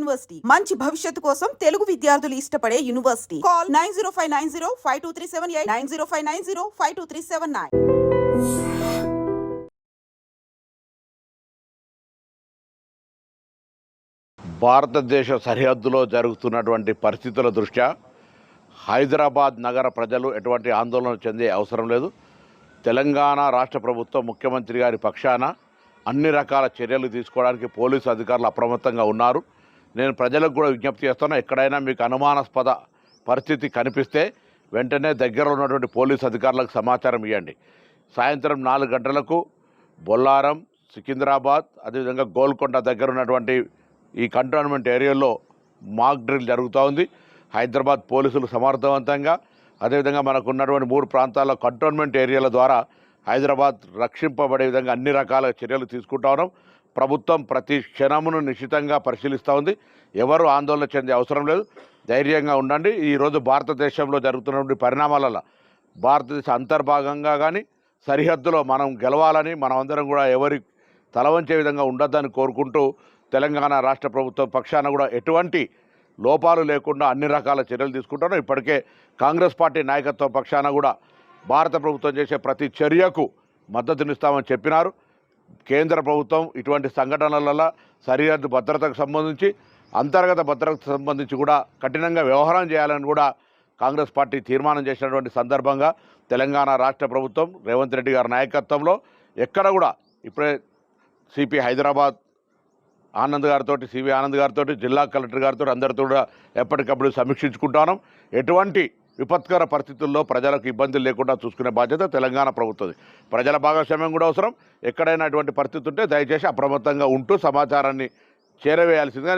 University మంచి భవిష్యత్తు కోసం తెలుగు విద్యార్థులు ఇష్టపడే యూనివర్సిటీ. కాల్ 9059052378 9059052379. భారతదేశ సరిహద్దులో జరుగుతున్నటువంటి పరిస్థితుల దృష్ట్యా హైదరాబాద్ నగర ప్రజలు ఎటువంటి ఆందోళన చెందే అవసరం లేదు. తెలంగాణ రాష్ట్ర ప్రభుత్వం ముఖ్యమంత్రి గారి పక్షాన అన్ని రకాల చర్యలు తీసుకోవడానికి పోలీసు అధికారులు అప్రమత్తంగా ఉన్నారు. నేను ప్రజలకు కూడా విజ్ఞప్తి చేస్తున్నా, ఎక్కడైనా మీకు అనుమానాస్పద పరిస్థితి కనిపిస్తే వెంటనే దగ్గర ఉన్నటువంటి పోలీసు అధికారులకు సమాచారం ఇవ్వండి. సాయంత్రం 4 గంటలకు బొల్లారం, సికింద్రాబాద్, అదేవిధంగా గోల్కొండ దగ్గర ఉన్నటువంటి ఈ కంటోన్మెంట్ ఏరియాలో మాక్ డ్రిల్ జరుగుతూ ఉంది. హైదరాబాద్ పోలీసులు సమర్థవంతంగా, అదేవిధంగా మనకు ఉన్నటువంటి 3 ప్రాంతాల్లో కంటోన్మెంట్ ఏరియాల ద్వారా హైదరాబాద్ రక్షింపబడే విధంగా అన్ని రకాల చర్యలు తీసుకుంటా ఉన్నాం. ప్రభుత్వం ప్రతి క్షణమును నిశితంగా పరిశీలిస్తూ ఉంది. ఎవరు ఆందోళన చెందే అవసరం లేదు, ధైర్యంగా ఉండండి. ఈరోజు భారతదేశంలో జరుగుతున్నటువంటి పరిణామాలలో భారతదేశ అంతర్భాగంగా కానీ సరిహద్దులో మనం గెలవాలని, మనమందరం కూడా ఎవరి తలవంచే విధంగా ఉండొద్దని కోరుకుంటూ తెలంగాణ రాష్ట్ర ప్రభుత్వం పక్షాన కూడా ఎటువంటి లోపాలు లేకుండా అన్ని రకాల చర్యలు తీసుకుంటాను. ఇప్పటికే కాంగ్రెస్ పార్టీ నాయకత్వం పక్షాన కూడా భారత ప్రభుత్వం చేసే ప్రతి చర్యకు మద్దతునిస్తామని చెప్పినారు. కేంద్ర ప్రభుత్వం ఇటువంటి సంఘటనల సరిహద్దు భద్రతకు సంబంధించి, అంతర్గత భద్రతకు సంబంధించి కూడా కఠినంగా వ్యవహారం చేయాలని కూడా కాంగ్రెస్ పార్టీ తీర్మానం చేసినటువంటి సందర్భంగా తెలంగాణ రాష్ట్ర ప్రభుత్వం రేవంత్ రెడ్డి గారి నాయకత్వంలో ఎక్కడ కూడా ఇప్పుడే సిపి హైదరాబాద్ ఆనంద్ గారితో, సివి ఆనంద్ గారితో, జిల్లా కలెక్టర్ గారితో అందరితో కూడా ఎప్పటికప్పుడు సమీక్షించుకుంటాను. ఎటువంటి విపత్కర పరిస్థితుల్లో ప్రజలకు ఇబ్బందులు లేకుండా చూసుకునే బాధ్యత తెలంగాణ ప్రభుత్వం. ప్రజల భాగస్వామ్యం కూడా అవసరం. ఎక్కడైనా అటువంటి పరిస్థితి ఉంటే దయచేసి అప్రమత్తంగా ఉంటూ సమాచారాన్ని చేరవేయాల్సిందిగా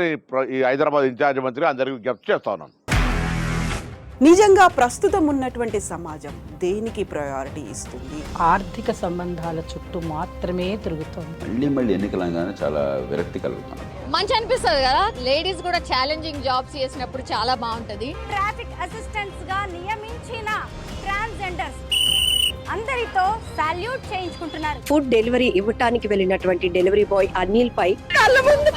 ఈ హైదరాబాద్ ఇన్ఛార్జ్ మంత్రి అందరికీ విజ్ఞప్తి చేస్తా ఉన్నాను. నిజంగా ప్రస్తుతం ఉన్నటువంటి సమాజం దేనికి ప్రయారిటీ ఇస్తుంది? ఆర్థిక సంబంధాల చుట్టూ మాత్రమే తిరుగుతుంది. మళ్ళీ ఎన్నికలంగానే చాలా విరక్తి కలుగుతాను. మంచి అనిపిస్తుంది కదా, లేడీస్ కూడా ఛాలెంజింగ్ జాబ్స్ చేసినప్పుడు చాలా బాగుంటది. ట్రాఫిక్ అసిస్టెంట్స్ గా నియమించిన ట్రాన్స్జెండర్స్ అందరితో సాల్యూట్ చేయించుకుంటున్నారు. ఫుడ్ డెలివరీ ఇవ్వటానికి వెళ్ళినటువంటి డెలివరీ బాయ్ అనిల్ పై కళ్ళ ముందు